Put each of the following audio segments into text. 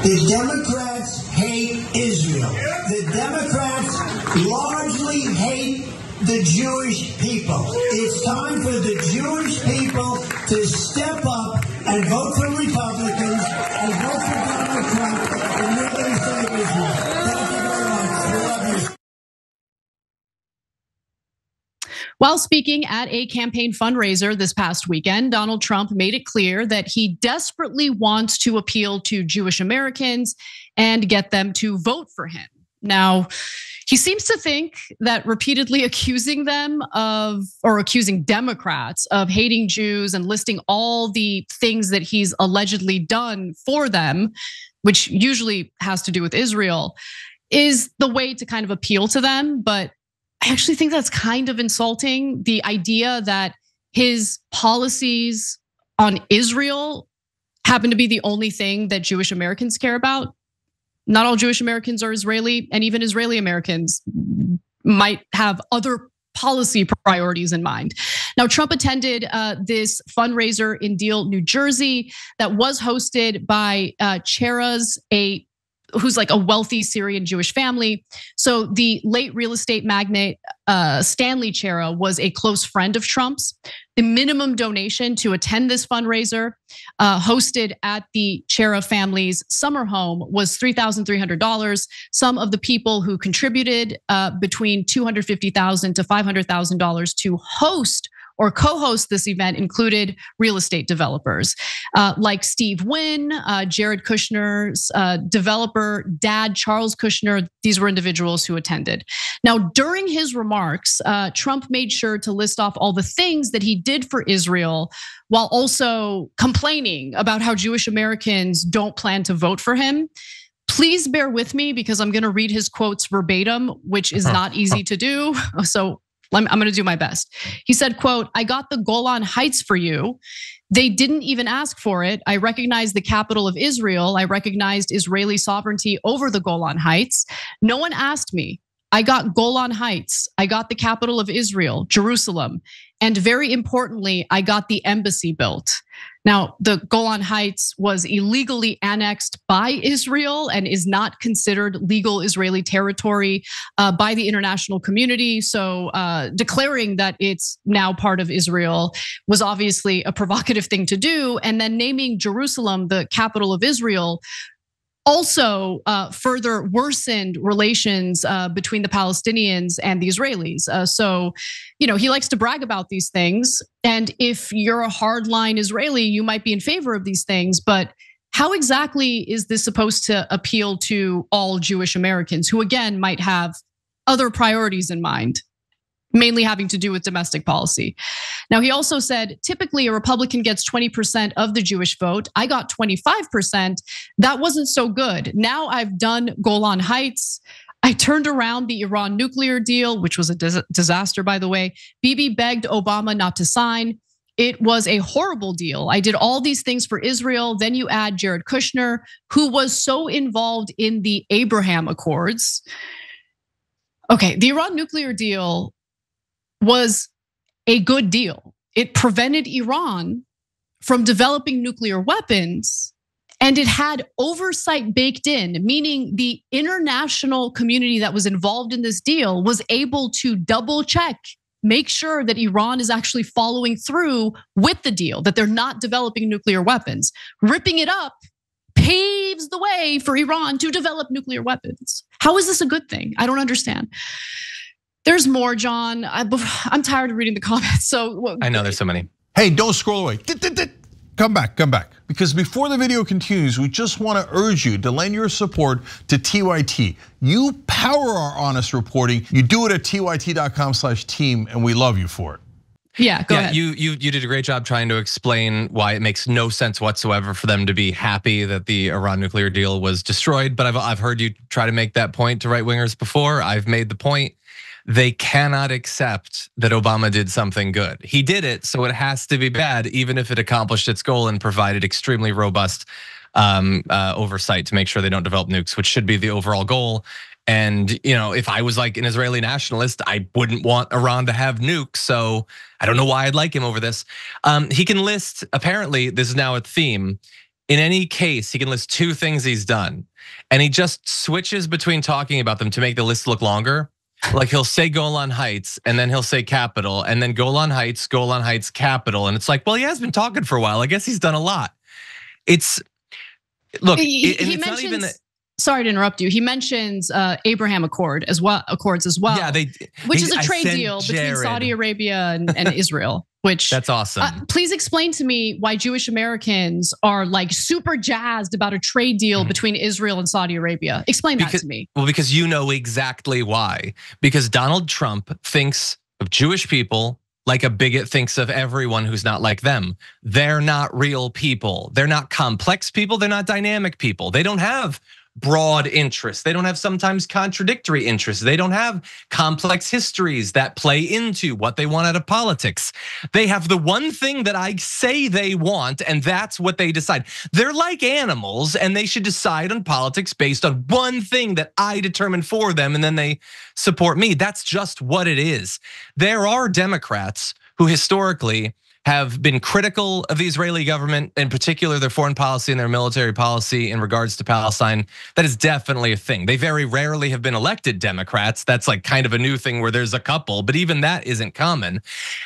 The Democrats hate Israel. The Democrats largely hate the Jewish people. It's time for the Jewish people to step up and vote for Republicans and vote for Donald Trump and really save Israel. Thank you very much. We love you. While speaking at a campaign fundraiser this past weekend, Donald Trump made it clear that he desperately wants to appeal to Jewish Americans and get them to vote for him. Now, he seems to think that repeatedly accusing them of, or accusing Democrats of hating Jews and listing all the things that he's allegedly done for them, which usually has to do with Israel, is the way to kind of appeal to them. But I actually think that's kind of insulting. The idea that his policies on Israel happen to be the only thing that Jewish Americans care about. Not all Jewish Americans are Israeli, and even Israeli Americans might have other policy priorities in mind. Now, Trump attended this fundraiser in Deal, New Jersey, that was hosted by Cheras, who's like a wealthy Syrian Jewish family. So the late real estate magnate Stanley Chera was a close friend of Trump's. The minimum donation to attend this fundraiser hosted at the Chera family's summer home was $3,300. Some of the people who contributed between $250,000 to $500,000 to host or co-host this event included real estate developers like Steve Wynn, Jared Kushner's developer dad, Charles Kushner. These were individuals who attended. Now, during his remarks, Trump made sure to list off all the things that he did for Israel while also complaining about how Jewish Americans don't plan to vote for him. Please bear with me because I'm gonna read his quotes verbatim, which is not easy to do. So I'm gonna do my best. He said, quote, "I got the Golan Heights for you. They didn't even ask for it. I recognized the capital of Israel. I recognized Israeli sovereignty over the Golan Heights. No one asked me. I got Golan Heights. I got the capital of Israel, Jerusalem. And very importantly, I got the embassy built." Now, the Golan Heights was illegally annexed by Israel and is not considered legal Israeli territory by the international community. So declaring that it's now part of Israel was obviously a provocative thing to do. And then naming Jerusalem the capital of Israel also further worsened relations between the Palestinians and the Israelis. So, he likes to brag about these things. And if you're a hardline Israeli, you might be in favor of these things. But how exactly is this supposed to appeal to all Jewish Americans who, again, might have other priorities in mind, mainly having to do with domestic policy? Now, he also said, typically a Republican gets 20% of the Jewish vote. I got 25%. That wasn't so good. Now I've done Golan Heights. I turned around the Iran nuclear deal, which was a disaster, by the way. Bibi begged Obama not to sign. It was a horrible deal. I did all these things for Israel. Then you add Jared Kushner, who was so involved in the Abraham Accords. Okay, the Iran nuclear deal was a good deal. It prevented Iran from developing nuclear weapons, and it had oversight baked in, meaning the international community that was involved in this deal was able to double check, make sure that Iran is actually following through with the deal, that they're not developing nuclear weapons. Ripping it up paves the way for Iran to develop nuclear weapons. How is this a good thing? I don't understand. There's more, John. I'm tired of reading the comments. So I know there's so many. Hey, don't scroll away. Come back. Because before the video continues, we just want to urge you to lend your support to TYT. You power our honest reporting. You do it at tyt.com/team, and we love you for it. Yeah, go ahead. You did a great job trying to explain why it makes no sense whatsoever for them to be happy that the Iran nuclear deal was destroyed. But I've heard you try to make that point to right wingers before. I've made the point. They cannot accept that Obama did something good. He did it, so it has to be bad, even if it accomplished its goal and provided extremely robust oversight to make sure they don't develop nukes, which should be the overall goal. And if I was like an Israeli nationalist, I wouldn't want Iran to have nukes. So I don't know why I'd like him over this. He can list, apparently, this is now a theme. in any case, he can list 2 things he's done, and he just switches between talking about them to make the list look longer. Like he'll say Golan Heights, and then he'll say Capitol, and then Golan Heights, Capitol, and it's like, well, he has been talking for a while. I guess he's done a lot. It's look, he it's mentions, not even that. Sorry to interrupt you. He mentions Abraham Accords as well. Yeah, which is a trade deal between Saudi Arabia and Israel. Which that's awesome. Please explain to me why Jewish Americans are like super jazzed about a trade deal between Israel and Saudi Arabia. Explain that to me. Well, because you know exactly why. Because Donald Trump thinks of Jewish people like a bigot thinks of everyone who's not like them. They're not real people. They're not complex people. They're not dynamic people. They don't have broad interests. They don't have sometimes contradictory interests. They don't have complex histories that play into what they want out of politics. They have the one thing that I say they want, and that's what they decide. They're like animals, and they should decide on politics based on one thing that I determine for them, and then they support me. That's just what it is. There are Democrats who historically have been critical of the Israeli government, in particular their foreign policy and their military policy in regards to Palestine. That is definitely a thing. They very rarely have been elected Democrats. That's like kind of a new thing where there's a couple, but even that isn't common.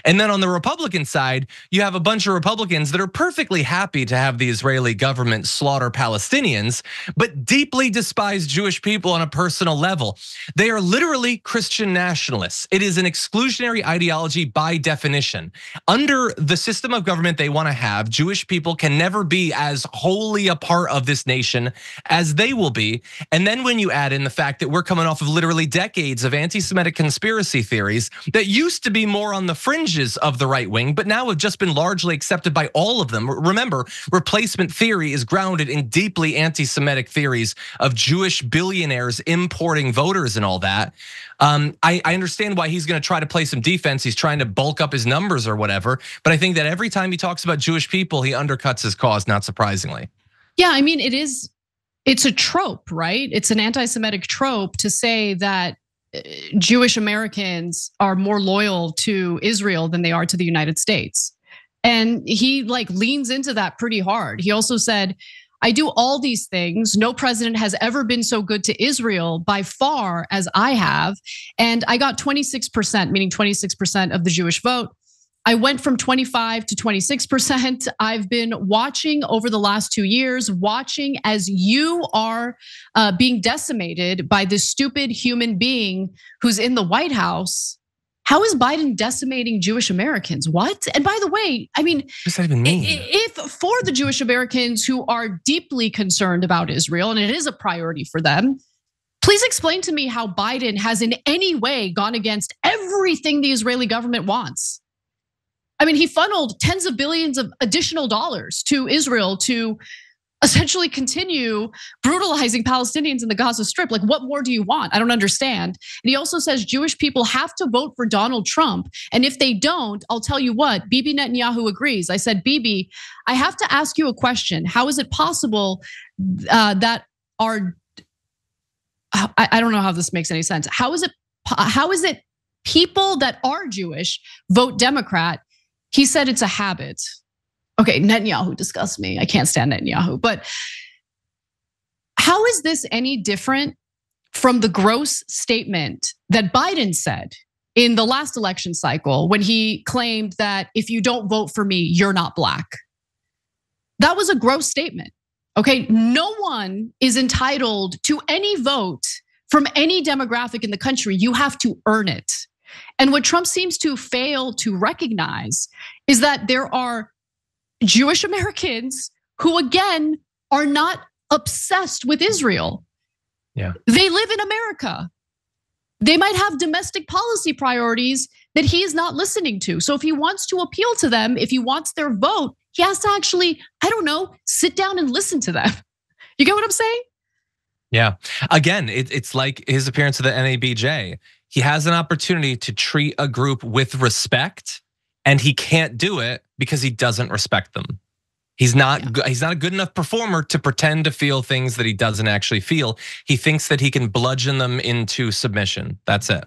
And then on the Republican side, you have a bunch of Republicans that are perfectly happy to have the Israeli government slaughter Palestinians, but deeply despise Jewish people on a personal level. They are literally Christian nationalists. It is an exclusionary ideology by definition. Under the system of government they want to have, Jewish people can never be as wholly a part of this nation as they will be. And then when you add in the fact that we're coming off of literally decades of anti-Semitic conspiracy theories that used to be more on the fringes of the right wing, but now have just been largely accepted by all of them. Remember, replacement theory is grounded in deeply anti-Semitic theories of Jewish billionaires importing voters and all that. I understand why he's going to try to play some defense. He's trying to bulk up his numbers or whatever. But I think that every time he talks about Jewish people, he undercuts his cause, not surprisingly. Yeah, I mean, it's a trope, right? It's an anti-Semitic trope to say that Jewish Americans are more loyal to Israel than they are to the United States. And he like leans into that pretty hard. He also said, I do all these things. No president has ever been so good to Israel by far as I have. And I got 26%, meaning 26% of the Jewish vote. I went from 25 to 26%. I've been watching over the last 2 years, watching as you are being decimated by this stupid human being who's in the White House. How is Biden decimating Jewish Americans? What? And by the way, I mean, what does that even mean? If for the Jewish Americans who are deeply concerned about Israel, and it is a priority for them, please explain to me how Biden has in any way gone against everything the Israeli government wants. I mean, he funneled tens of billions of additional dollars to Israel to essentially continue brutalizing Palestinians in the Gaza Strip. Like, what more do you want? I don't understand. And he also says Jewish people have to vote for Donald Trump. And if they don't, I'll tell you what, Bibi Netanyahu agrees. I said, Bibi, I have to ask you a question. How is it possible that our, I don't know how this makes any sense. How is it people that are Jewish vote Democrat? He said it's a habit. Okay, Netanyahu disgusts me. I can't stand Netanyahu. But how is this any different from the gross statement that Biden said in the last election cycle when he claimed that if you don't vote for me, you're not black? That was a gross statement. Okay, no one is entitled to any vote from any demographic in the country. You have to earn it. And what Trump seems to fail to recognize is that there are Jewish Americans who, again, are not obsessed with Israel. Yeah. They live in America. They might have domestic policy priorities that he is not listening to. So if he wants to appeal to them, if he wants their vote, he has to actually, I don't know, sit down and listen to them. You get what I'm saying? Yeah. Again, it's like his appearance at the NABJ. He has an opportunity to treat a group with respect, and he can't do it because he doesn't respect them. He's not a good enough performer to pretend to feel things that he doesn't actually feel. He thinks that he can bludgeon them into submission. That's it.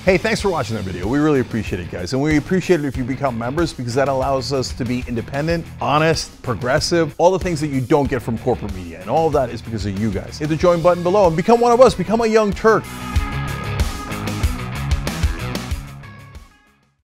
Hey, thanks for watching that video. We really appreciate it, guys. And we appreciate it if you become members, because that allows us to be independent, honest, progressive, all the things that you don't get from corporate media. And all of that is because of you guys. Hit the join button below and become one of us. Become a young Turk.